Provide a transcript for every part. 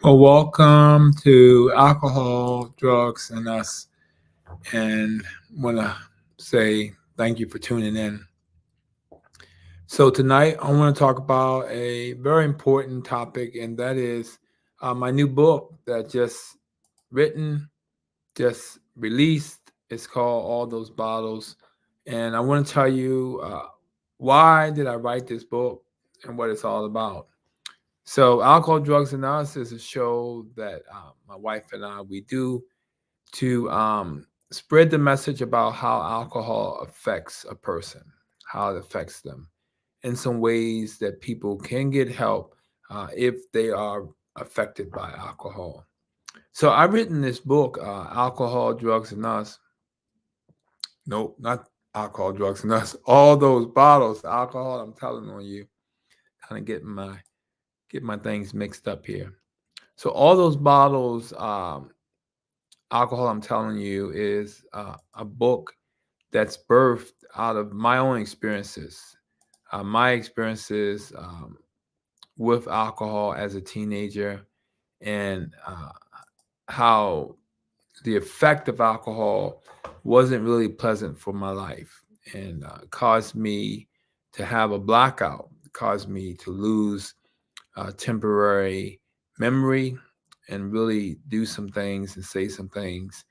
Well, welcome to Alcohol, Drugs, and Us. And want to say thank you for tuning in. So, tonight I want to talk about a very important topic, and that is my new book that just written, just released. It's called All Those Bottles. And I want to tell you why did I write this book and what it's all about. So, Alcohol, Drugs, and Us is a show that my wife and I we do to spread the message about how alcohol affects a person, how it affects them, in some ways that people can get help if they are affected by alcohol. So, I've written this book, Alcohol, Drugs, and Us. Nope, not Alcohol, Drugs, and Us. All those bottles, of alcohol. I'm telling on you, kind of get my things mixed up here. So all those bottles, alcohol, I'm telling you, is a book that's birthed out of my own experiences, my experiences with alcohol as a teenager, and how the effect of alcohol wasn't really pleasant for my life, and caused me to have a blackout, caused me to lose temporary memory and really do some things and say some things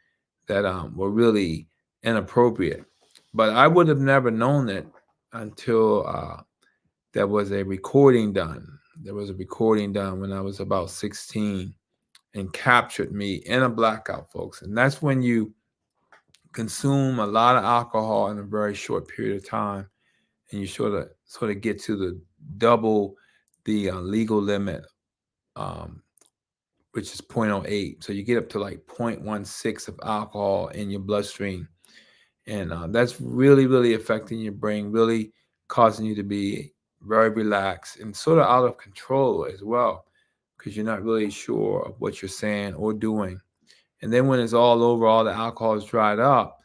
that were really inappropriate. But I would have never known it until there was a recording done. There was a recording done when I was about 16 and captured me in a blackout, folks. And that's when you consume a lot of alcohol in a very short period of time, and you sort of get to the double the legal limit, um, which is zero point zero 0.08. So you get up to like 0.16 of alcohol in your bloodstream. And that's really, really affecting your brain, really causing you to be very relaxed and sort of out of control as well, because you're not really sure of what you're saying or doing. And then when it's all over, all the alcohol is dried up,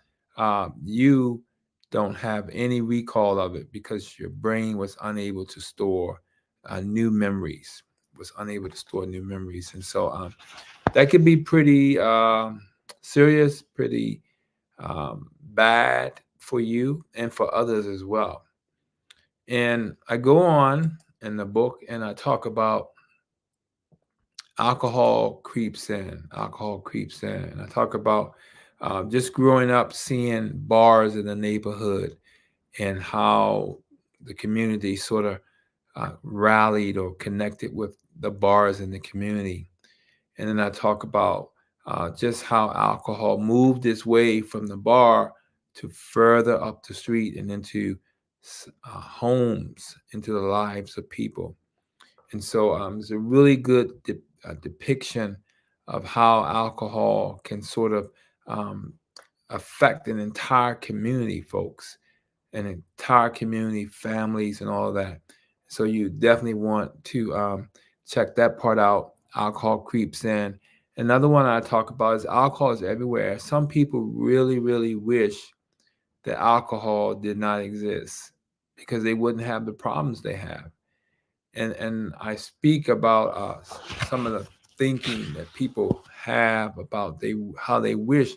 you don't have any recall of it because your brain was unable to store new memories, was unable to store new memories. And so that could be pretty serious, pretty bad for you and for others as well. And I go on in the book and I talk about alcohol creeps in, alcohol creeps in. And I talk about just growing up seeing bars in the neighborhood and how the community sort of rallied or connected with the bars in the community. And then I talk about just how alcohol moved its way from the bar to further up the street and into homes, into the lives of people. And so it's a really good depiction of how alcohol can sort of um, affect an entire community, folks, an entire community, families, and all of that. So you definitely want to check that part out. Alcohol creeps in. Another one I talk about is alcohol is everywhere. Some people really, really wish that alcohol did not exist because they wouldn't have the problems they have. And I speak about some of the thinking that people have about they how they wish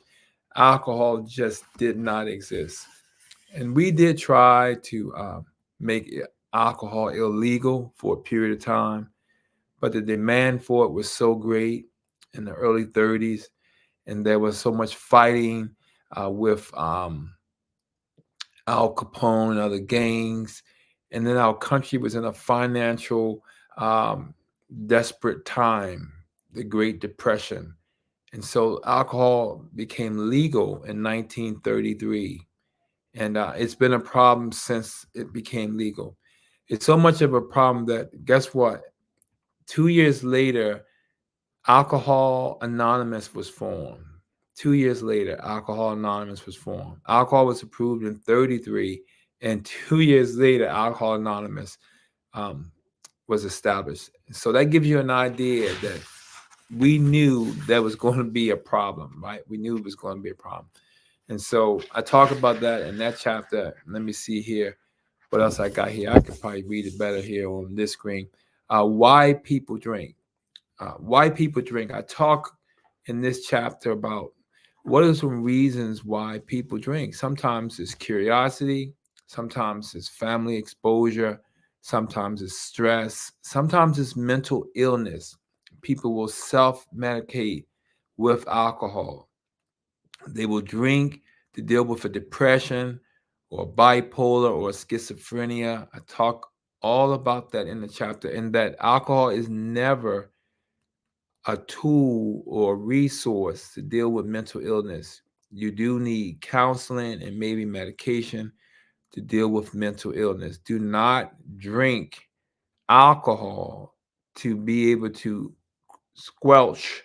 alcohol just did not exist. And we did try to make alcohol illegal for a period of time, but the demand for it was so great in the early 30s, and there was so much fighting with Al Capone and other gangs. And then our country was in a financial um, desperate time, the Great Depression. And so alcohol became legal in 1933. And it's been a problem since it became legal. It's so much of a problem that, guess what? 2 years later, Alcohol Anonymous was formed. 2 years later, Alcohol Anonymous was formed. Alcohol was approved in 33, and 2 years later, Alcohol Anonymous um, was established. So that gives you an idea that we knew there was going to be a problem, right? We knew it was going to be a problem. And so I talk about that in that chapter. Let me see here what else I got here. I could probably read it better here on this screen. Why people drink. why people drink. I talk in this chapter about what are some reasons why people drink. Sometimes it's curiosity, sometimes it's family exposure, sometimes it's stress, sometimes it's mental illness. People will self medicate with alcohol. They will drink to deal with a depression or bipolar or schizophrenia. I talk all about that in the chapter, and that alcohol is never a tool or resource to deal with mental illness. You do need counseling and maybe medication to deal with mental illness. Do not drink alcohol to be able to squelch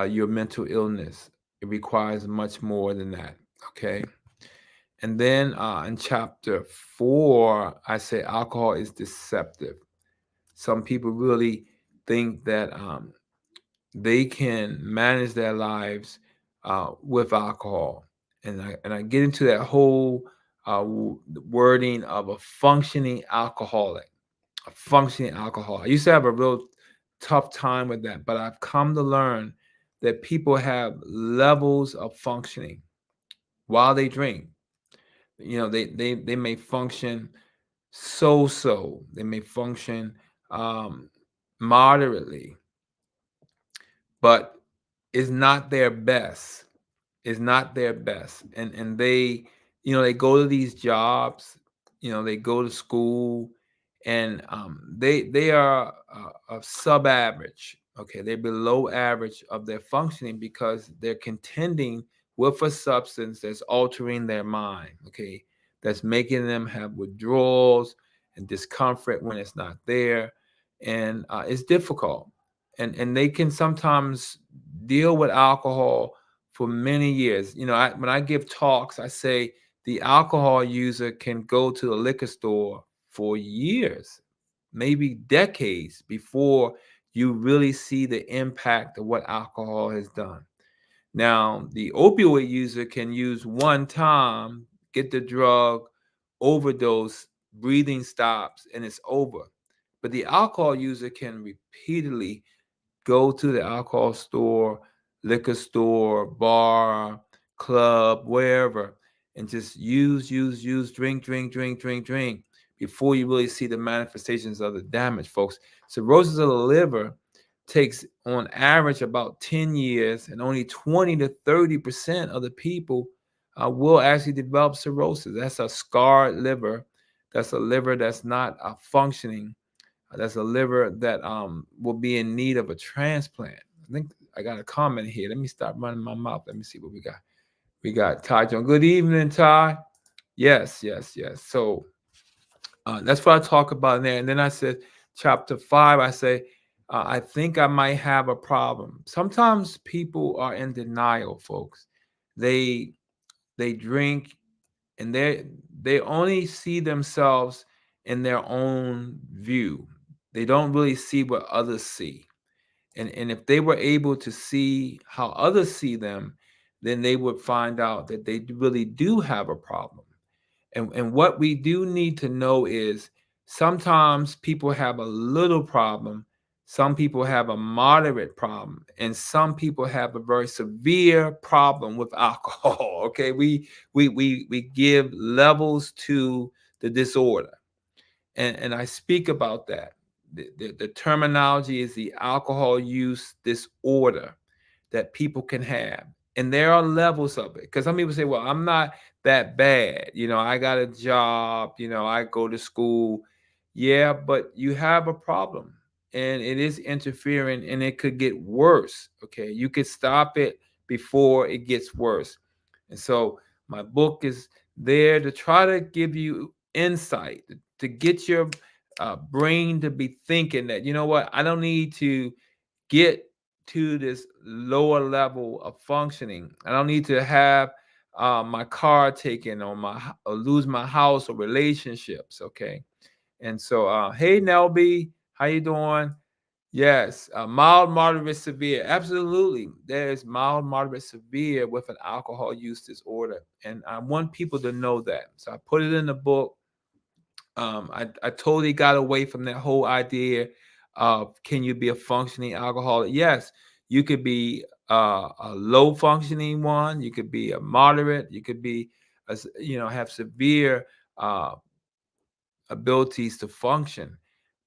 your mental illness. It requires much more than that. Okay. And then in chapter 4, I say alcohol is deceptive. Some people really think that they can manage their lives with alcohol. And I get into that whole wording of a functioning alcoholic, a functioning alcoholic. I used to have a real tough time with that, but I've come to learn that people have levels of functioning while they drink. They may function so. They may function um, moderately, but it's not their best. Is not their best. And they go to these jobs, they go to school, and they are sub average. Okay, they're below average of their functioning because they're contending with a substance that's altering their mind. Okay, that's making them have withdrawals and discomfort when it's not there, and it's difficult. And they can sometimes deal with alcohol for many years. When I give talks, I say the alcohol user can go to the liquor store for years, maybe decades, before you really see the impact of what alcohol has done. Now, the opioid user can use one time, get the drug, overdose, breathing stops, and it's over. But the alcohol user can repeatedly go to the alcohol store, liquor store, bar, club, wherever, and just use, drink before you really see the manifestations of the damage, folks. Cirrhosis of the liver takes on average about 10 years, and only 20 to 30% of the people will actually develop cirrhosis. That's a scarred liver. That's a liver that's not functioning. That's a liver that will be in need of a transplant. I think I got a comment here. Let me stop running my mouth. Let me see what we got. We got Ty John. Good evening, Ty. Yes. So that's what I talk about in there. And then I said, chapter 5, I say, I think I might have a problem. Sometimes people are in denial, folks. They drink, and they only see themselves in their own view. They don't really see what others see. And if they were able to see how others see them, then they would find out that they really do have a problem. And what we do need to know is sometimes people have a little problem, some people have a moderate problem, and some people have a very severe problem with alcohol. Okay, we give levels to the disorder, and I speak about that. The terminology is the alcohol use disorder that people can have. And there are levels of it. Because some people say, well, I'm not that bad. I got a job, I go to school. Yeah, but you have a problem, and it is interfering, and it could get worse. Okay. You could stop it before it gets worse. And so my book is there to try to give you insight, to get your brain to be thinking that, you know what, I don't need to get to this lower level of functioning. I don't need to have my car taken, or lose my house or relationships. Okay. And so, hey, Nelby, how you doing? Yes, mild, moderate, severe. Absolutely. There's mild, moderate, severe with an alcohol use disorder. And I want people to know that. So I put it in the book. I totally got away from that whole idea can you be a functioning alcoholic? Yes, you could be a low functioning one. You could be a moderate. You could be, have severe uh, abilities to function.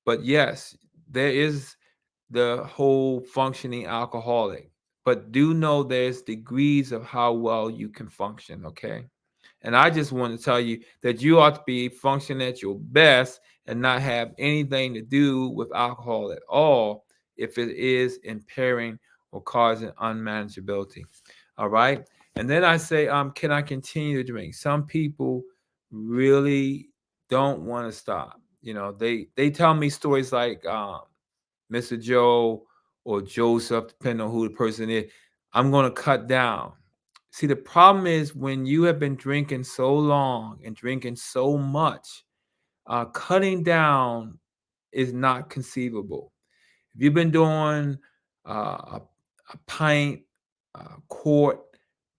But yes, there is the whole functioning alcoholic. But do know there's degrees of how well you can function. Okay. And I just want to tell you that you ought to be functioning at your best and not have anything to do with alcohol at all if it is impairing or causing unmanageability. All right. And then I say, can I continue to drink? Some people really don't want to stop. They tell me stories like Mr. Joe or Joseph, depending on who the person is. I'm going to cut down. See, the problem is when you have been drinking so long and drinking so much, cutting down is not conceivable. If you've been doing a pint, a quart,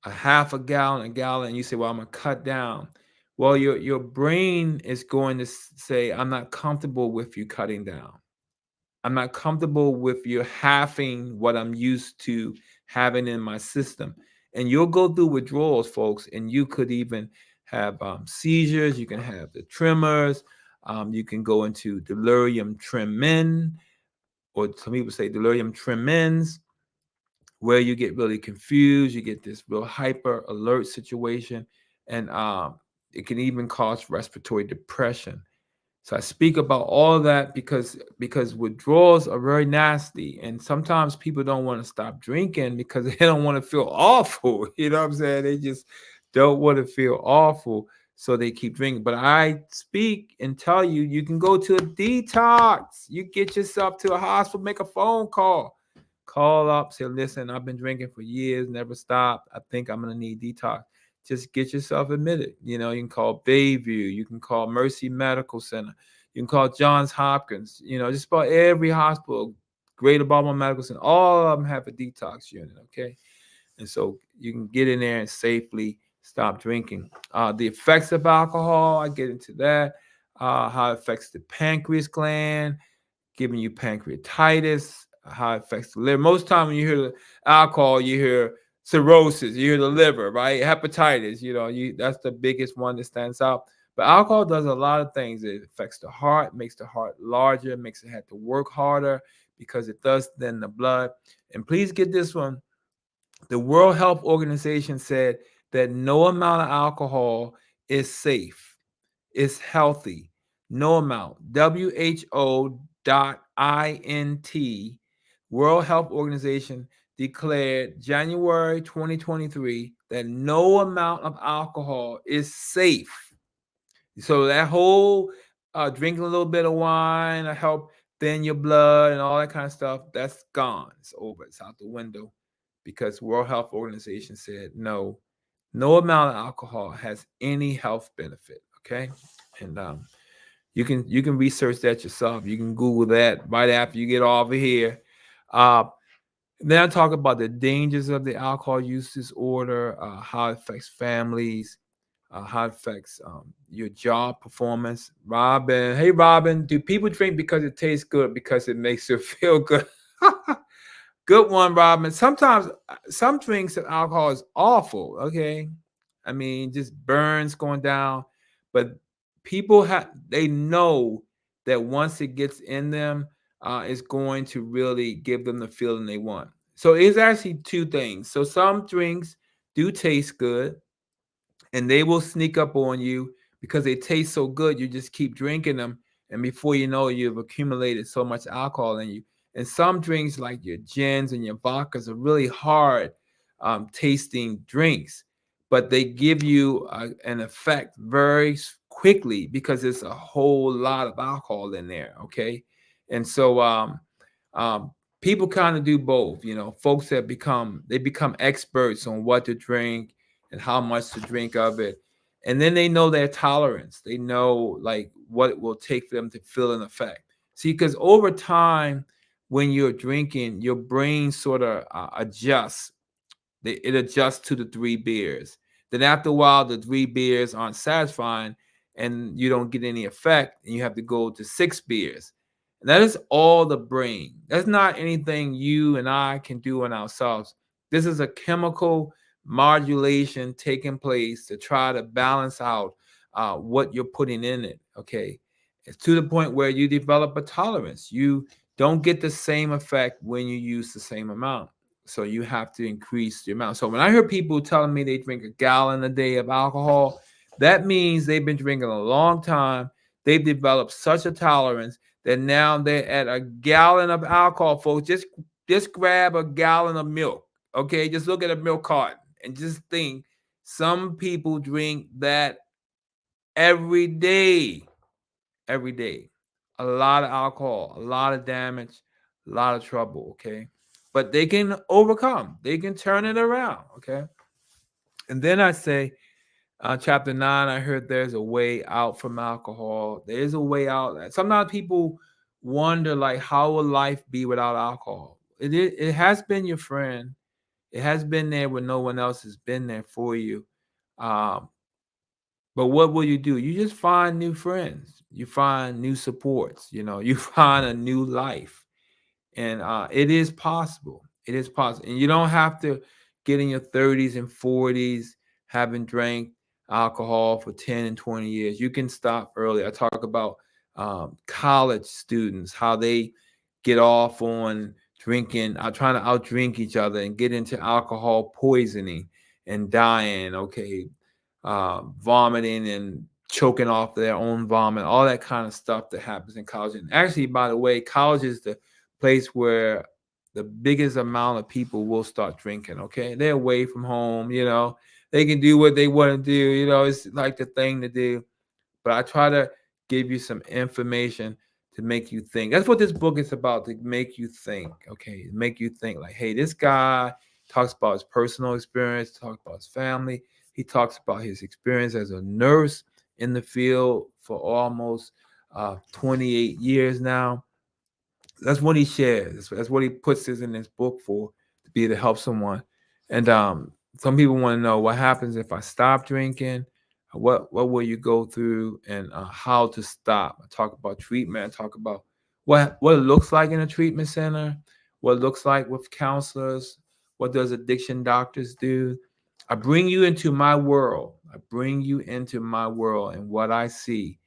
a half a gallon, and you say, "Well, I'm gonna cut down," well, your brain is going to say, "I'm not comfortable with you cutting down. I'm not comfortable with you halving what I'm used to having in my system." And you'll go through withdrawals, folks, and you could even have seizures. You can have the tremors. You can go into delirium tremens, or some people say delirium tremens, where you get really confused. You get this real hyper alert situation, and it can even cause respiratory depression. So I speak about all of that because withdrawals are very nasty, and sometimes people don't want to stop drinking because they don't want to feel awful. You know what I'm saying? They just don't want to feel awful, so they keep drinking. But I speak and tell you, you can go to a detox. You get yourself to a hospital, make a phone call up, say, "Listen, I've been drinking for years, never stopped. I think I'm gonna need detox." Just get yourself admitted. You can call Bayview, you can call Mercy Medical Center, you can call Johns Hopkins. Just about every hospital, Greater Baltimore Medical Center, all of them have a detox unit. Okay, and so you can get in there and safely stop drinking. The effects of alcohol, I get into that. How it affects the pancreas gland, giving you pancreatitis, how it affects the liver. Most time when you hear the alcohol, you hear cirrhosis, you hear the liver, right? Hepatitis, that's the biggest one that stands out. But alcohol does a lot of things. It affects the heart, makes the heart larger, makes it have to work harder because it does thin the blood. And please get this one. The World Health Organization said that no amount of alcohol is safe. It's healthy. No amount. WHO.int, World Health Organization, declared January 2023 that no amount of alcohol is safe. So that whole drinking a little bit of wine to help thin your blood and all that kind of stuff, that's gone. It's over. It's out the window because World Health Organization said no amount of alcohol has any health benefit. Okay, and you can research that yourself. You can Google that right after you get off of here. Uh, then I talk about the dangers of the alcohol use disorder, how it affects families, how it affects your job performance. Robin, hey Robin, do people drink because it tastes good, because it makes you feel good? Good one, Robin. Sometimes some drinks of alcohol is awful. Okay, I mean just burns going down, but people they know that once it gets in them, it's going to really give them the feeling they want. So it's actually two things. So some drinks do taste good, and they will sneak up on you because they taste so good. You just keep drinking them, and before you know it, you've accumulated so much alcohol in you. And some drinks, like your gins and your vodkas, are really hard tasting drinks, but they give you an effect very quickly because it's a whole lot of alcohol in there. Okay, and so um, people kind of do both. Folks that become experts on what to drink and how much to drink of it. And then they know their tolerance. They know like what it will take for them to feel an effect. See, because over time, when you're drinking, your brain sort of adjusts. It adjusts to the 3 beers. Then after a while, the 3 beers aren't satisfying and you don't get any effect, and you have to go to 6 beers. And that is all the brain. That's not anything you and I can do on ourselves. This is a chemical modulation taking place to try to balance out what you're putting in it. Okay. It's to the point where you develop a tolerance. You don't get the same effect when you use the same amount. So you have to increase the amount. So when I hear people telling me they drink a gallon a day of alcohol, that means they've been drinking a long time. They've developed such a tolerance that now they're at a gallon of alcohol, folks. Just grab a gallon of milk. Okay, just look at a milk carton and just think some people drink that every day. Every day. A lot of alcohol, a lot of damage, a lot of trouble. Okay. But they can overcome, they can turn it around. Okay. And then I say, chapter 9, I heard there's a way out from alcohol. There is a way out. Sometimes people wonder, like, how will life be without alcohol? It has been your friend. It has been there when no one else has been there for you. Um, but what will you do? You just find new friends. You find new supports. You find a new life, and it is possible. It is possible, and you don't have to get in your 30s and 40s having drank alcohol for 10 and 20 years. You can stop early. I talk about college students, how they get off on drinking, trying to outdrink each other and get into alcohol poisoning and dying. Okay, vomiting and choking off their own vomit, all that kind of stuff that happens in college. And actually, by the way, college is the place where the biggest amount of people will start drinking. Okay, they're away from home. They can do what they want to do. It's like the thing to do. But I try to give you some information to make you think. That's what this book is about, to make you think. Okay, make you think like, hey, this guy talks about his personal experience, talks about his family. He talks about his experience as a nurse in the field for almost 28 years now. That's what he shares. That's what he puts this in this book for, to be able to help someone. And some people want to know what happens if I stop drinking. What will you go through, and how to stop. I talk about treatment. I talk about what it looks like in a treatment center, what it looks like with counselors, what does addiction doctors do. I bring you into my world. I bring you into my world and what I see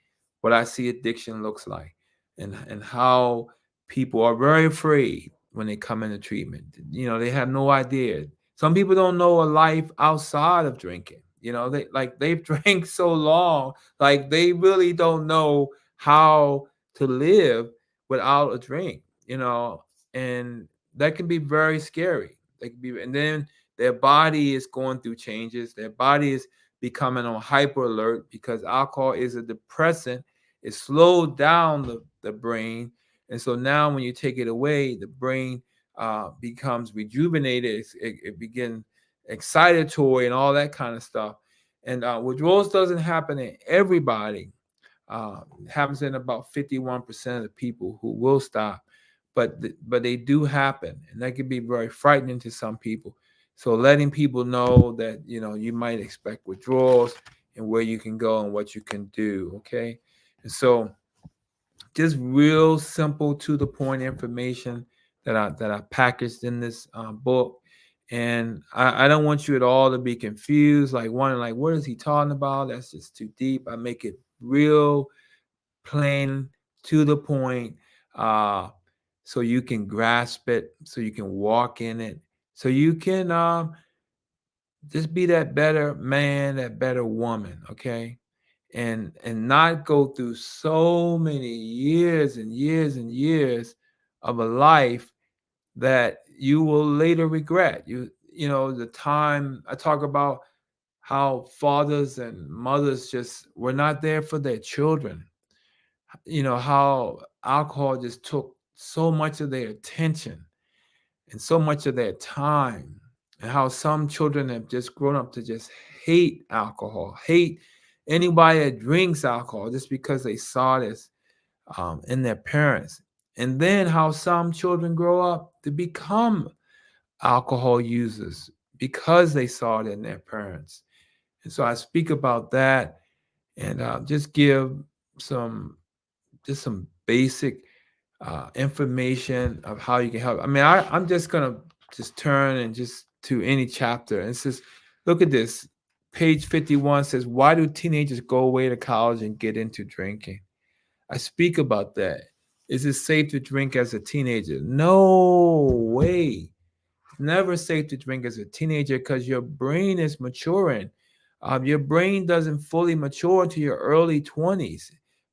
addiction looks like, and how people are very afraid when they come into treatment. They have no idea. Some people don't know a life outside of drinking. They've drank so long, like they really don't know how to live without a drink. And that can be very scary. They can be, and then their body is going through changes. Their body is becoming on hyper alert because alcohol is a depressant. It slowed down the brain, and so now when you take it away, the brain becomes rejuvenated. It begins excitatory and all that kind of stuff. And withdrawals doesn't happen in everybody. It happens in about 51% of the people who will stop, but they do happen, and that can be very frightening to some people. So letting people know that you might expect withdrawals and where you can go and what you can do. Okay, and so just real simple to the point information that I packaged in this book. And I don't want you at all to be confused, like wondering like, what is he talking about? That's just too deep. I make it real plain, to the point, uh so you can grasp it, so you can walk in it, so you can just be that better man, that better woman. Okay, and not go through so many years and years and years of a life that you will later regret. The time I talk about how fathers and mothers just were not there for their children. How alcohol just took so much of their attention and so much of their time, and how some children have just grown up to just hate alcohol, hate anybody that drinks alcohol just because they saw this in their parents. And then how some children grow up to become alcohol users because they saw it in their parents. And so I speak about that, and just give some some basic information of how you can help. I mean, I'm just gonna just turn and just to any chapter and it says, look at this. Page 51 says, why do teenagers go away to college and get into drinking? I speak about that. Is it safe to drink as a teenager? No way. It's never safe to drink as a teenager because your brain is maturing. Your brain doesn't fully mature to your early 20s.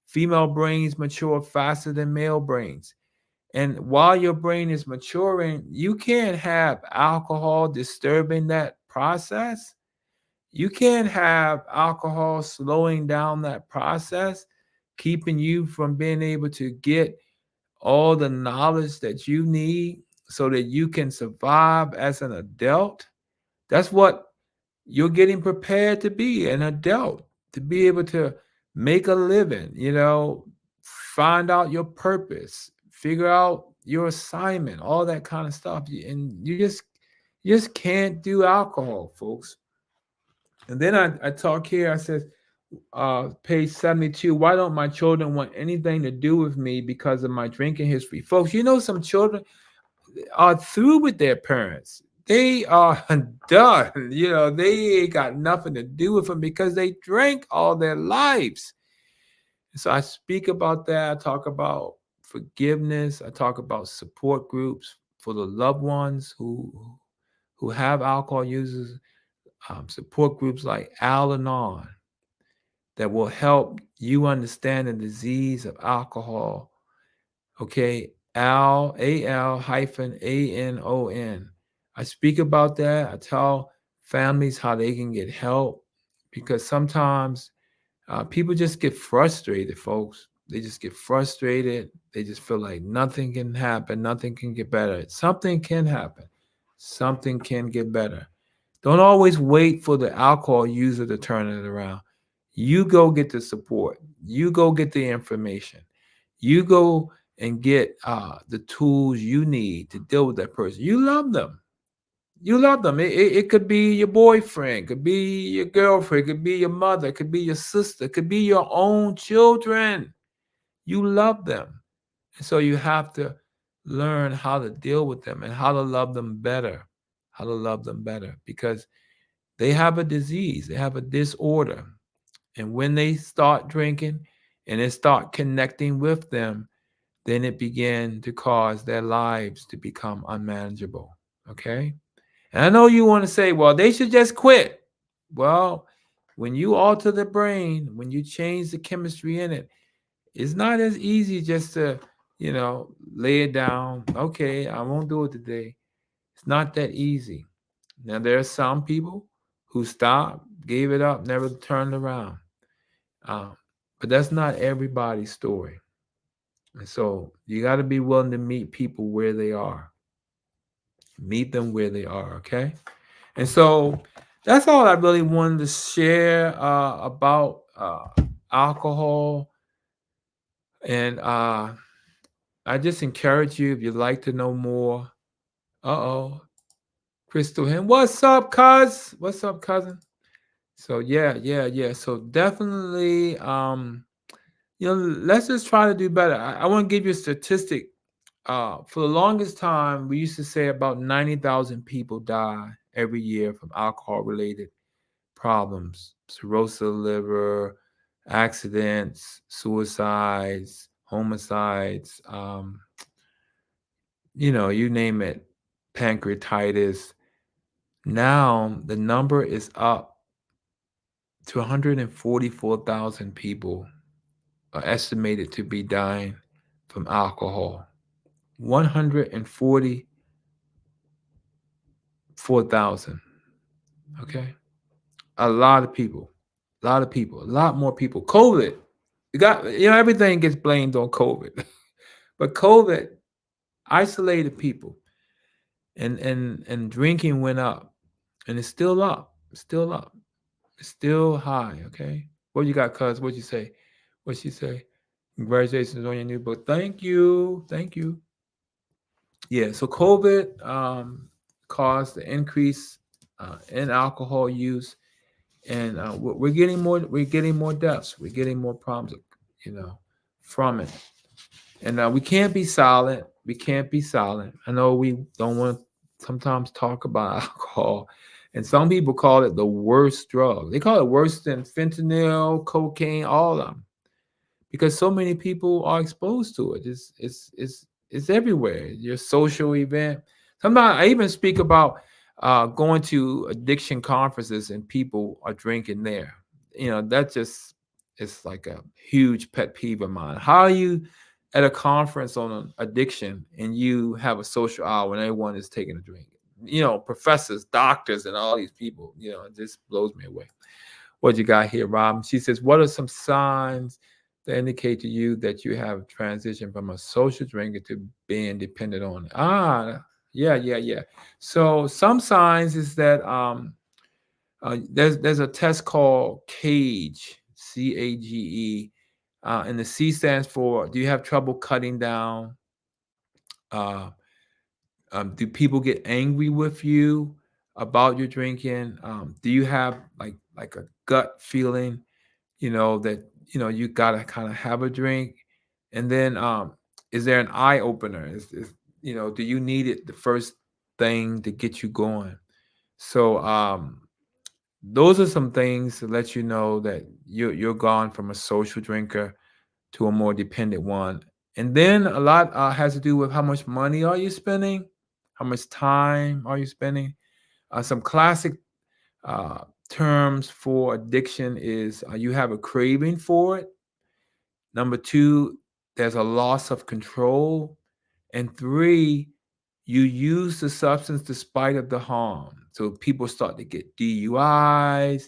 Female brains mature faster than male brains. And while your brain is maturing, you can't have alcohol disturbing that process. You can't have alcohol slowing down that process, keeping you from being able to get all the knowledge that you need so that you can survive as an adult. That's what you're getting prepared to be, an adult, to be able to make a living, find out your purpose, figure out your assignment, all that kind of stuff. And you just can't do alcohol, folks. And then I talk here, I said, page 72, why don't my children want anything to do with me because of my drinking history? Folks, some children are through with their parents. They are done. They ain't got nothing to do with them because they drank all their lives. So I speak about that. I talk about forgiveness. I talk about support groups for the loved ones who have alcohol users. Support groups like Al-Anon that will help you understand the disease of alcohol. Okay, Al hyphen ANON. I speak about that. I tell families how they can get help because sometimes people just get frustrated, folks. They just get frustrated. They just feel like nothing can happen, nothing can get better. Something can happen, something can get better. Don't always wait for the alcohol user to turn it around. You go get the support. You go get the information. You go and get the tools you need to deal with that person. You love them. You love them. It could be your boyfriend, could be your girlfriend, could be your mother, could be your sister, could be your own children. You love them. And so you have to learn how to deal with them and how to love them better. How to love them better because they have a disease, they have a disorder. And when they start drinking and it start connecting with them, then it began to cause their lives to become unmanageable. Okay? And I know you want to say, well, they should just quit. Well, when you alter the brain, when you change the chemistry in it, it's not as easy just to, lay it down. Okay, I won't do it today. It's not that easy. Now, there are some people who stopped, gave it up, never turned around. Um, but that's not everybody's story. And so you got to be willing to meet people where they are. Meet them where they are, okay? And so that's all I really wanted to share about alcohol. And I just encourage you, if you'd like to know more. Uh-oh. Crystal Hen. What's up, cuz? What's up, cousin? So yeah. So definitely let's just try to do better. I want to give you a statistic. For the longest time, we used to say about 90,000 people die every year from alcohol-related problems, cirrhosis of the liver, accidents, suicides, homicides, you name it, pancreatitis. Now the number is up to 144,000 people are estimated to be dying from alcohol. 144,000. Okay? A lot of people. A lot of people. A lot more people. COVID. Everything gets blamed on COVID. But COVID isolated people. And drinking went up. And it's still up. It's still up. It's still high. Okay? What you got, cuz? What'd you say? What'd she say? Congratulations on your new book. Thank you. Thank you. Yeah, so COVID caused the increase in alcohol use, and we're getting more. We're getting more deaths. We're getting more problems, from it. And we can't be silent. We can't be silent. I know we don't want to sometimes talk about alcohol, and some people call it the worst drug. They call it worse than fentanyl, cocaine, all of them, because so many people are exposed to it. It's everywhere. Your social event. Sometimes I even speak about going to addiction conferences and people are drinking there. That just it's like a huge pet peeve of mine. How are you at a conference on an addiction and you have a social hour and everyone is taking a drink? Professors, doctors, and all these people. It just blows me away. What you got here, Rob? She says, what are some signs that indicate to you that you have transitioned from a social drinker to being dependent on it? Yeah, yeah, yeah. So some signs is that there's a test called CAGE, CAGE, and the C stands for, do you have trouble cutting down? Uh, do people get angry with you about your drinking? Do you have like a gut feeling, that you gotta kind of have a drink? And then is there an eye opener? Do you need it the first thing to get you going? So those are some things to let you know that you're gone from a social drinker to a more dependent one. And then a lot has to do with how much money are you spending, how much time are you spending. Some classic uh, terms for addiction is you have a craving for it. Number two, there's a loss of control. And three, you use the substance despite of the harm. So people start to get DUIs.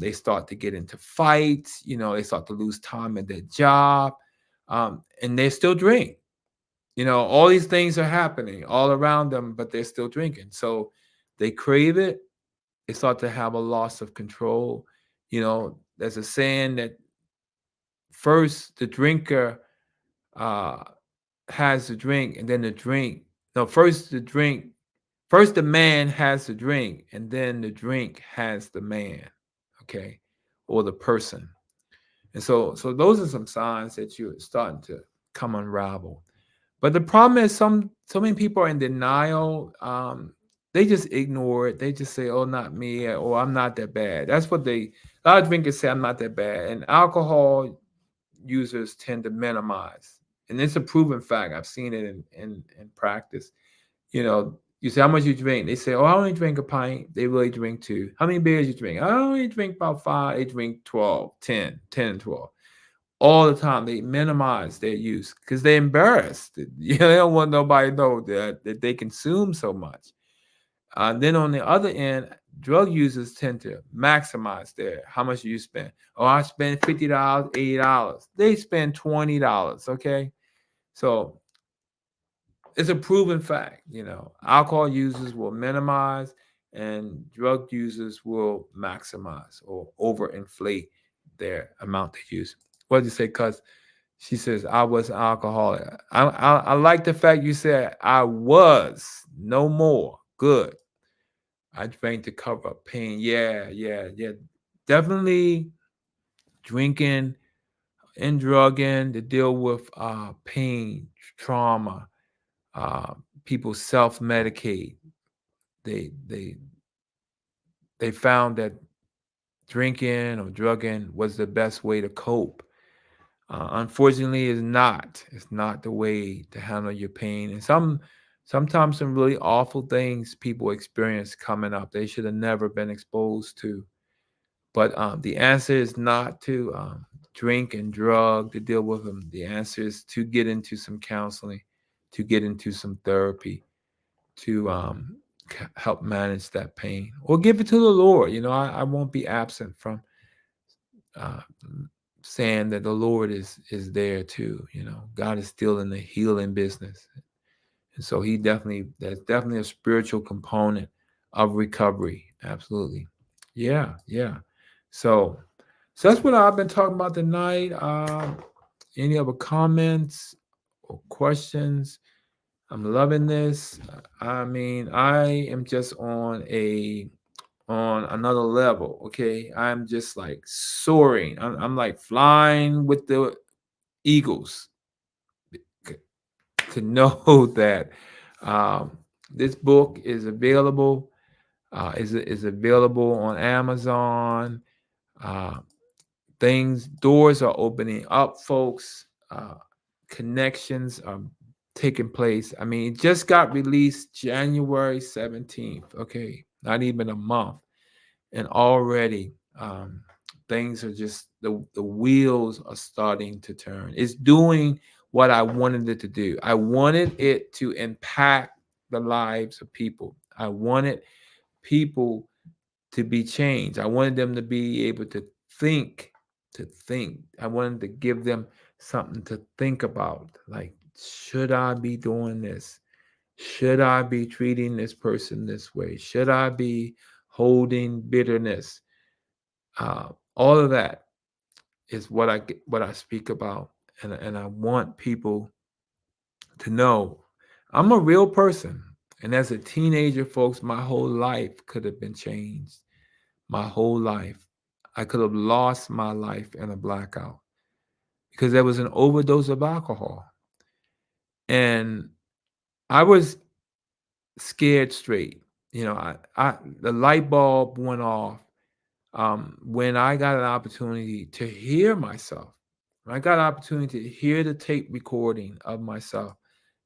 They start to get into fights. They start to lose time at their job, and they still drink. All these things are happening all around them, but they're still drinking. So they crave it. They start to have a loss of control. There's a saying that first the drinker uh, has the drink, and then the drink. No, first the man has the drink, and then the drink has the man. Okay, or the person. And so those are some signs that you're starting to come unravel. But the problem is so many people are in denial. They just ignore it. They just say, "Oh, not me," or "I'm not that bad." That's what a lot of drinkers say. I'm not that bad. And alcohol users tend to minimize, and it's a proven fact. I've seen it in practice. You say how much you drink. They say, "Oh, I only drink a pint." They really drink two. How many beers you drink? I only drink about five. They drink 12, 10, 10 and 12 all the time. They minimize their use because they're embarrassed. They don't want nobody to know that they consume so much. Then on the other end, drug users tend to maximize their how much you spend. Oh, I spend $50, $80. They spend $20. Okay, so it's a proven fact. Alcohol users will minimize, and drug users will maximize or overinflate their amount they use. What did you say? Cuz she says, I was an alcoholic. I like the fact you said, I was no more. Good. I drank to cover up pain. Yeah, yeah, yeah. Definitely drinking and drugging to deal with pain, trauma. Uh, People self-medicate. They they they found that drinking or drugging was the best way to cope. Unfortunately, it's not the way to handle your pain. And sometimes some really awful things people experience coming up they should have never been exposed to. But the answer is not to drink and drug to deal with them. The answer is to get into some counseling, to get into some therapy, to help manage that pain, or give it to the Lord. I won't be absent from uh, saying that the Lord is there too. God is still in the healing business, and so there's definitely a spiritual component of recovery. Absolutely, yeah, yeah. So, so that's what I've been talking about tonight. Any other comments or questions? I'm loving this. I mean, I am just on another level. Okay, I'm just like soaring. I'm like flying with the eagles. to know that this book is available. Is available on Amazon. Uh, doors are opening up, folks. Connections are taking place. I mean, it just got released January 17th. Okay, not even a month, and already things are just the wheels are starting to turn. It's doing what I wanted it to do. I wanted it to impact the lives of people. I wanted people to be changed. I wanted them to be able to think, to think. I wanted to give them something to think about. Like, should I be doing this? Should I be treating this person this way? Should I be holding bitterness? All of that is what I speak about, and I want people to know I'm a real person. And as a teenager, folks, my whole life could have been changed. My whole life. I could have lost my life in a blackout because there was an overdose of alcohol. And I was scared straight. You know, the light bulb went off when I got an opportunity to hear myself. When I got an opportunity to hear the tape recording of myself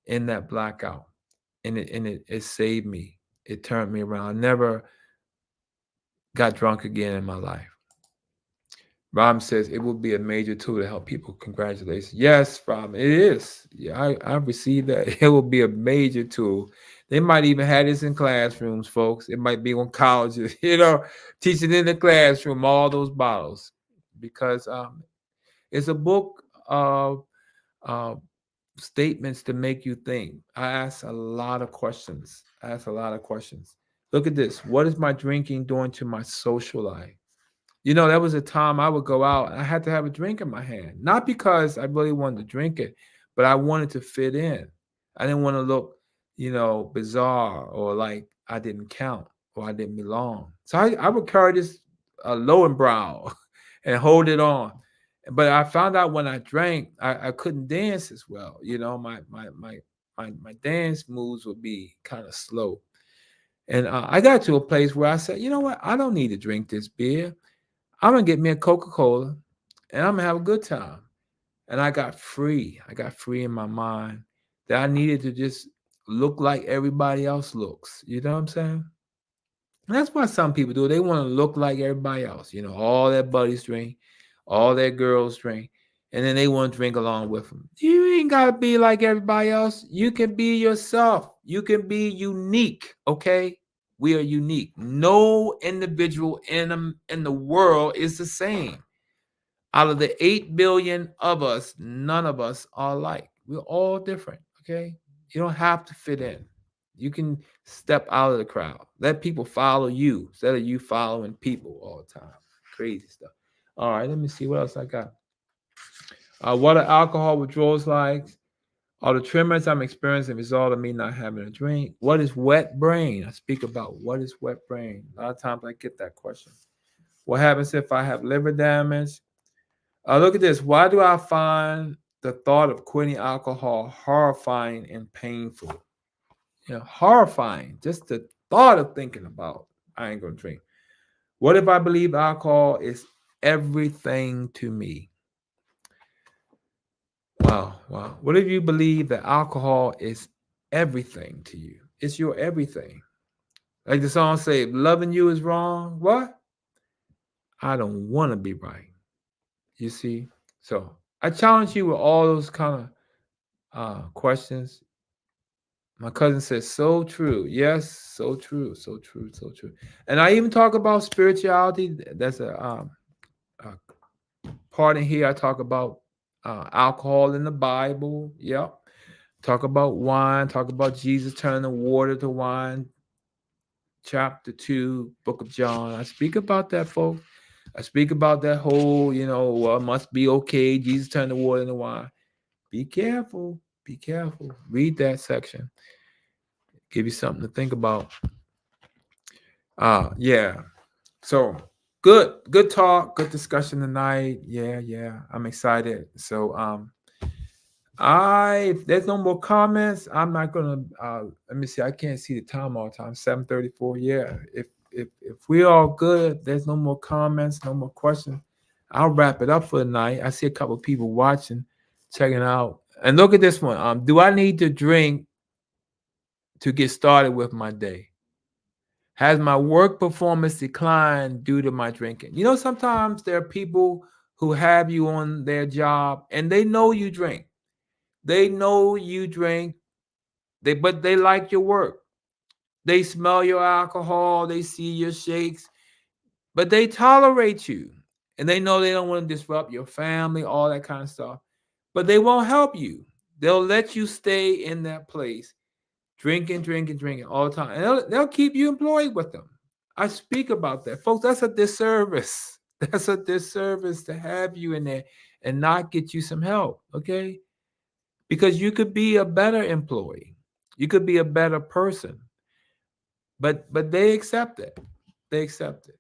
in that blackout, and it saved me. It turned me around. I never got drunk again in my life. Rob says it will be a major tool to help people. Congratulations. Yes, Rob, it is. Yeah, I received that. It will be a major tool. They might even have this in classrooms, folks. It might be on colleges, teaching in the classroom, all those bottles. Because it's a book of uh, statements to make you think. I ask a lot of questions. Look at this. What is my drinking doing to my social life? There was a time I would go out and I had to have a drink in my hand. Not because I really wanted to drink it, but I wanted to fit in. I didn't want to look, bizarre or like I didn't count or I didn't belong. So I would carry this low and brow and hold it on. But I found out when I drank, I couldn't dance as well. My dance moves would be kind of slow. And I got to a place where I said, you know what? I don't need to drink this beer. I'm gonna get me a Coca-Cola and I'm gonna have a good time. And I got free. I got free in my mind that I needed to just look like everybody else looks. You know what I'm saying? And that's what some people do. They want to look like everybody else. All their buddies drink, all their girls drink, and then they want to drink along with them. You ain't gotta be like everybody else. You can be yourself. You can be unique. Okay, we are unique. No individual in the world is the same. Out of the 8 billion of us, none of us are alike. We're all different. Okay, you don't have to fit in. You can step out of the crowd. Let people follow you instead of you following people all the time. Crazy stuff. All right, let me see what else I got. What are alcohol withdrawals like? Are the tremors I'm experiencing a result of me not having a drink? What is wet brain? I speak about what is wet brain. A lot of times I get that question. What happens if I have liver damage? Look at this. Why do I find the thought of quitting alcohol horrifying and painful? Horrifying. Just the thought of thinking about, I ain't going to drink. What if I believe alcohol is everything to me? Wow. What if you believe that alcohol is everything to you? It's your everything. Like the song say, loving you is wrong. What? I don't want to be right. You see? So I challenge you with all those kind of questions. My cousin says, so true. Yes, so true, so true, so true. And I even talk about spirituality. That's a part in here. I talk about alcohol in the Bible. Yep. Talk about wine. Talk about Jesus turning the water to wine. Chapter 2, book of John. I speak about that, folks. I speak about that whole, must be okay. Jesus turned the water into wine. Be careful. Be careful. Read that section. Give you something to think about. Yeah. So good talk, good discussion tonight. Yeah. I'm excited. So If there's no more comments, I'm not gonna. Let me see. I can't see the time all the time. 7:34. Yeah. If we're all good, there's no more comments, no more questions. I'll wrap it up for the night. I see a couple of people watching, checking out. And look at this one. Do I need to drink to get started with my day? Has my work performance declined due to my drinking? You know, sometimes there are people who have you on their job and they know you drink. They know you drink. But they like your work. They smell your alcohol. They see your shakes, but they tolerate you, and they know they don't want to disrupt your family, all that kind of stuff. But they won't help you. They'll let you stay in that place, drinking, drinking, drinking all the time, and they'll keep you employed with them. I speak about that, folks. That's a disservice. That's a disservice to have you in there and not get you some help. Okay, because you could be a better employee. You could be a better person. But they accept it. They accept it.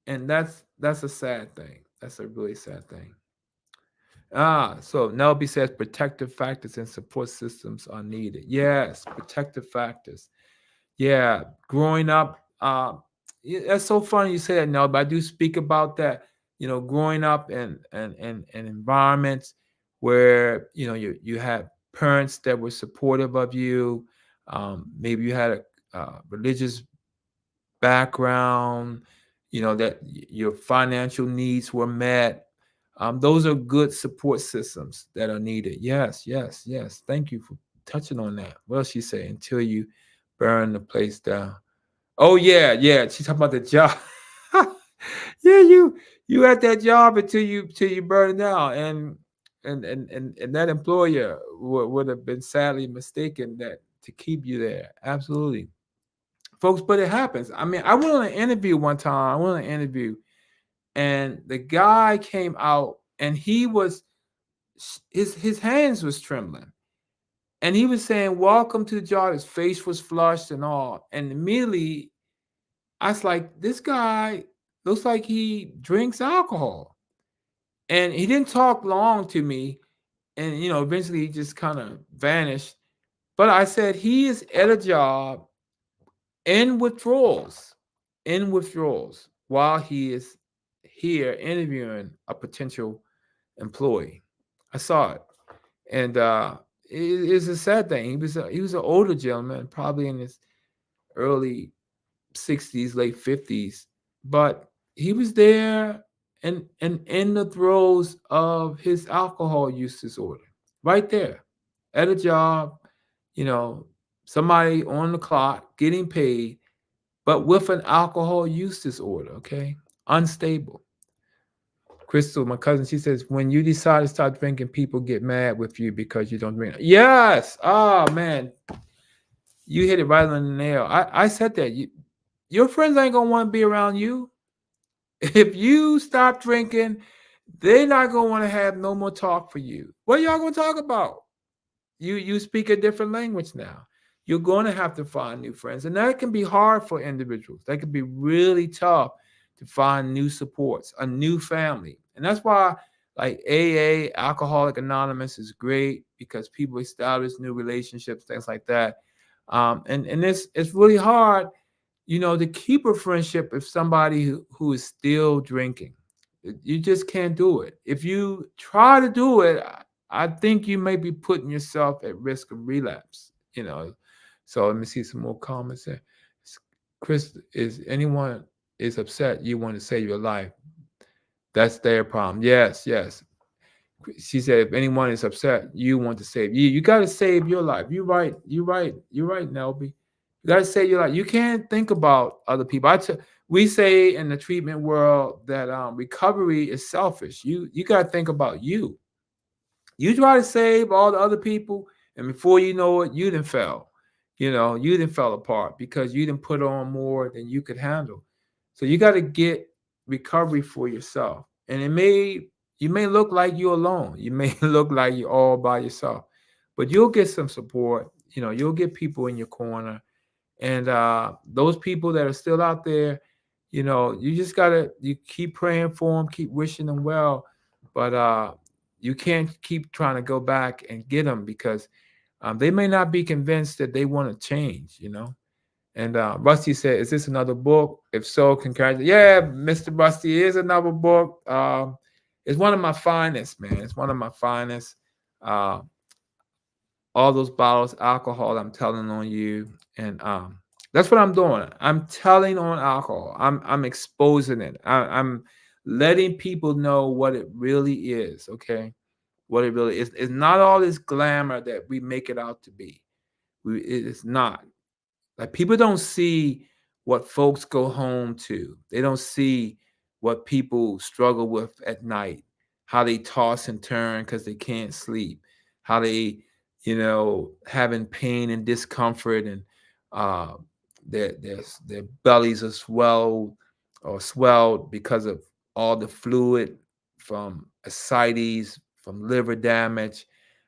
And that's a sad thing. That's a really sad thing. So Nelby says protective factors and support systems are needed. Yes, protective factors. Yeah, growing up, that's so funny you say that, Nelby. I do speak about that. You know, growing up in environments where you had parents that were supportive of you. Maybe you had a religious background, that your financial needs were met. Those are good support systems that are needed. Yes, yes, yes. Thank you for touching on that. What else she say? Until you burn the place down. Oh yeah, yeah. She's talking about the job. Yeah, you had that job until you burn it down, and that employer would have been sadly mistaken that to keep you there. Absolutely, folks. But it happens. I mean, I went on an interview one time. I went on an interview, and the guy came out, and he was his hands was trembling, and he was saying, "Welcome to the job." His face was flushed and all, and immediately I was like, "This guy looks like he drinks alcohol," and he didn't talk long to me, and eventually he just kind of vanished. But I said he is at a job in withdrawals, while he is here interviewing a potential employee. I saw it, and it's a sad thing. He was an older gentleman, probably in his early 60s, late 50s, but he was there and in the throes of his alcohol use disorder, right there at a job, you know, somebody on the clock getting paid, but with an alcohol use disorder, okay? Unstable. Crystal, my cousin, she says, when you decide to start drinking, people get mad with you because you don't drink. Yes. Oh, man. You hit it right on the nail. I said that. Your friends ain't going to want to be around you. If you stop drinking, they're not going to want to have no more talk for you. What are y'all going to talk about? You speak a different language now. You're going to have to find new friends, and that can be hard for individuals. That can be really tough to find new supports, a new family. And that's why like AA, Alcoholic Anonymous, is great, because people establish new relationships, things like that. And it's really hard, to keep a friendship with somebody who is still drinking. You just can't do it. If you try to do it, I think you may be putting yourself at risk of relapse. So let me see some more comments there. Chris, is anyone is upset you want to save your life? That's their problem. Yes, yes. She said, if anyone is upset, you want to save you. You got to save your life. You're right. You're right. You're right, Nelby. You got to save your life. You can't think about other people. We say in the treatment world that recovery is selfish. You got to think about you. You try to save all the other people, and before you know it, you didn't fell. You didn't fell apart because you didn't put on more than you could handle. So you got to get recovery for yourself. And you may look like you're alone. You may look like you're all by yourself, but you'll get some support. You'll get people in your corner, and those people that are still out there, you just gotta you keep praying for them, keep wishing them well. But you can't keep trying to go back and get them because they may not be convinced that they want to change, you know. And Rusty said, "Is this another book? If so, congratulations." Yeah, Mr. Rusty, is another book. It's one of my finest, man. It's one of my finest. Uh, all those bottles, alcohol, I'm telling on you, and that's what I'm doing. I'm telling on alcohol. I'm exposing it. I'm letting people know what it really is. Okay, what it really is. It's not all this glamour that we make it out to be. It's not. Like people don't see what folks go home to. They don't see what people struggle with at night, how they toss and turn because they can't sleep, how they, having pain and discomfort, and uh, their bellies are swelled because of all the fluid from ascites, from liver damage,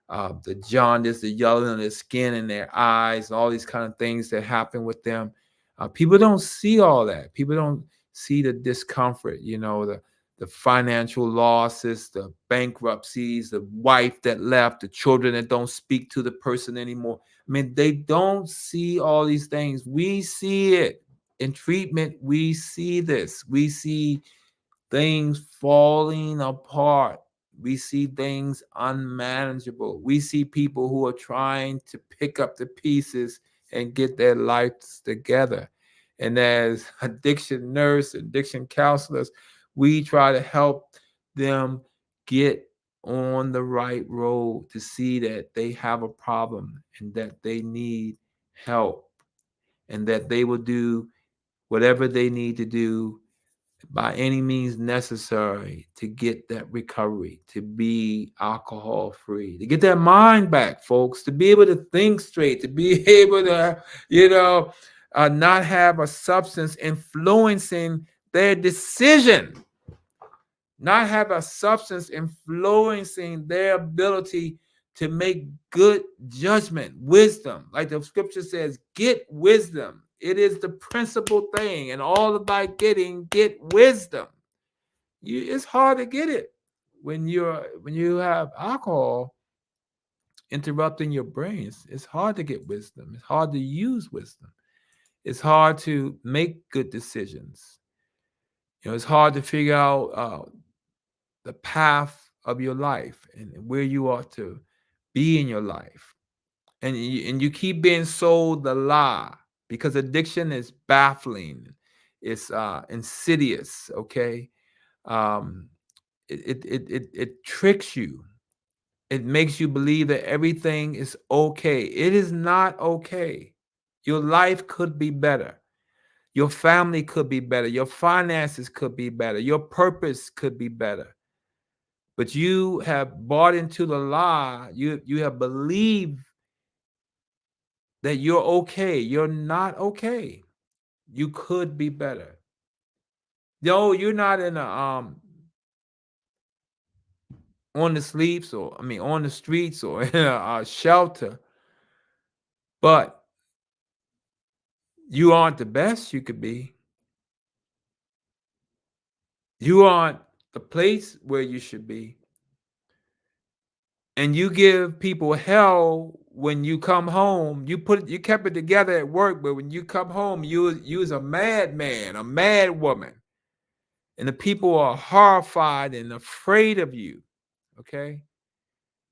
the jaundice, the yellowing of their skin and their eyes, and all these kind of things that happen with them. People don't see all that. People don't see the discomfort, the financial losses, the bankruptcies, the wife that left, the children that don't speak to the person anymore. I mean, they don't see all these things. We see it in treatment. We see this. We see things falling apart. We see things unmanageable. We see people who are trying to pick up the pieces and get their lives together. And as addiction nurse, addiction counselors, we try to help them get on the right road to see that they have a problem and that they need help and that they will do whatever they need to do by any means necessary to get that recovery, to be alcohol free, to get their mind back, folks, to be able to think straight, to be able to, not have a substance influencing their decision, not have a substance influencing their ability to make good judgment, wisdom. Like the scripture says, get wisdom. It is the principal thing, and all about get wisdom. It's hard to get it when you have alcohol interrupting your brains. It's hard to get wisdom. It's hard to use wisdom. It's hard to make good decisions. It's hard to figure out the path of your life and where you ought to be in your life. And you keep being sold the lie because addiction is baffling. It's insidious, okay? Um, it tricks you. It makes you believe that everything is okay. It is not okay. Your life could be better. Your family could be better. Your finances could be better. Your purpose could be better. But you have bought into the lie. You have believed that you're okay. You're not okay. You could be better. No, you're not in a on the sleeps, or I mean on the streets, or in a shelter, but you aren't the best you could be. You aren't the place where you should be. And you give people hell when you come home. You kept it together at work, but when you come home, you was a madman, a mad woman. And the people are horrified and afraid of you. Okay?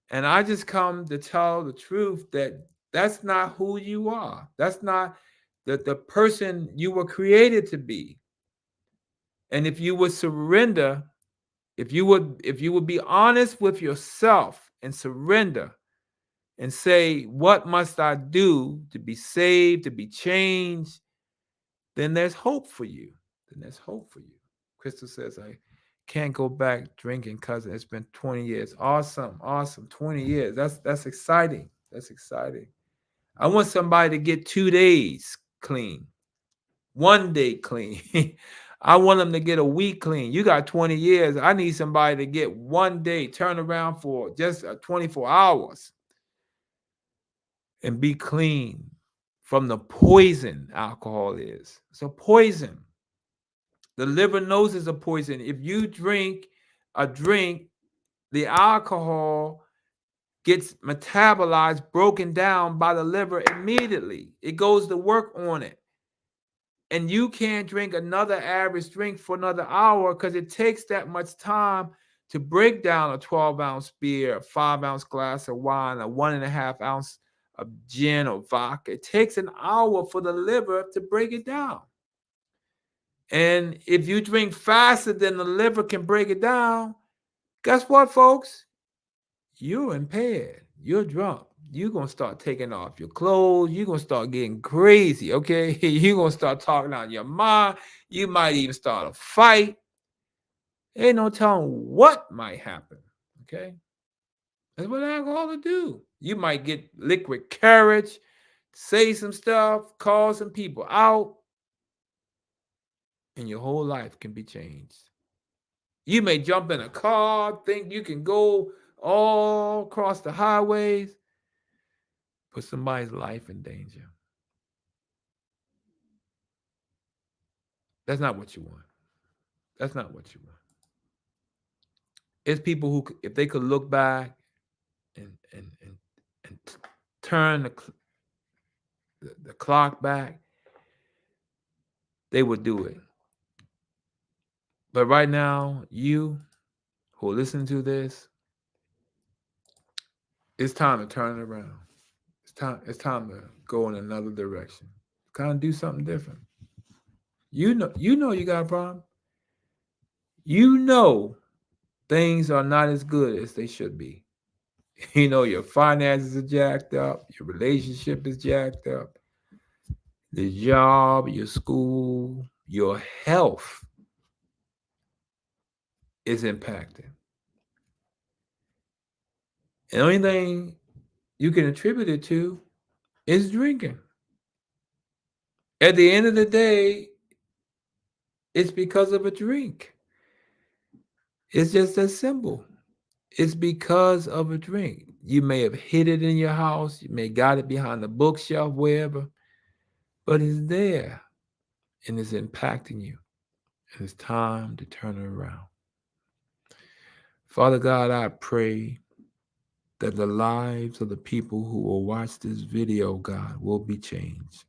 And I just come to tell the truth that that's not who you are. That's not the person you were created to be. And if you would surrender, if you would be honest with yourself and surrender and say, what must I do to be saved, to be changed? Then there's hope for you. Then there's hope for you. Crystal says, I can't go back drinking, cousin. It's been 20 years. Awesome. 20 years. That's exciting. That's exciting. I want somebody to get 2 days clean, 1 day clean. I want them to get a week clean. You got 20 years. I need somebody to get 1 day, turn around for just 24 hours and be clean from the poison alcohol is. It's a poison. The liver knows it's a poison. If you drink a drink the alcohol gets metabolized, broken down by the liver immediately. It goes to work on it. And you can't drink another average drink for another hour because it takes that much time to break down a 12-ounce beer, a 5-ounce glass of wine, a 1.5 ounce of gin or vodka. It takes an hour for the liver to break it down. And if you drink faster than the liver can break it down, guess what, folks? You're impaired. You're drunk. You're going to start taking off your clothes. You're going to start getting crazy, okay? You're going to start talking out your mind. You might even start a fight. Ain't no telling what might happen, okay? That's what alcohol will do. You might get liquid courage, say some stuff, call some people out, and your whole life can be changed. You may jump in a car, think you can go all across the highways, put somebody's life in danger. That's not what you want. That's not what you want. It's people who, if they could look back and turn the clock back, they would do it. But right now, you who are listening to this, it's time to turn it around. It's time to go in another direction. Kind of do something different. You know you got a problem. You know things are not as good as they should be. You know your finances are jacked up, your relationship is jacked up, the job, your school, your health is impacted. And the only thing you can attribute it to is drinking. At the end of the day, it's because of a drink. It's just that simple. It's because of a drink. You may have hid it in your house, you may got it behind the bookshelf, wherever, but it's there and it's impacting you. And it's time to turn it around. Father God, I pray that the lives of the people who will watch this video, God, will be changed.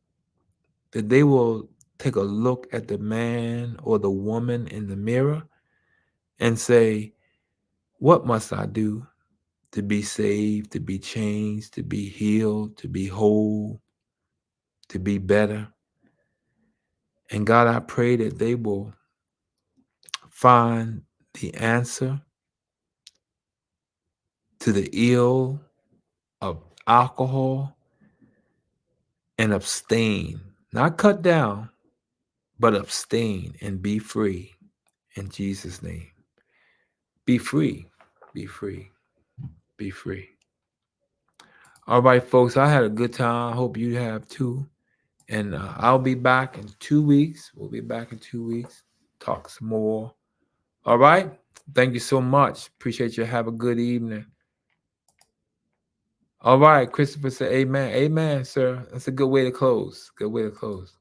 That they will take a look at the man or the woman in the mirror and say, what must I do to be saved, to be changed, to be healed, to be whole, to be better? And God, I pray that they will find the answer to the ill of alcohol and abstain, not cut down, but abstain and be free in Jesus' name. Be free, be free, be free. All right, folks, I had a good time. I hope you have too. And I'll be back in 2 weeks. We'll be back in 2 weeks. Talk some more. All right. Thank you so much. Appreciate you. Have a good evening. All right. Christopher said, amen. Amen, sir. That's a good way to close. Good way to close.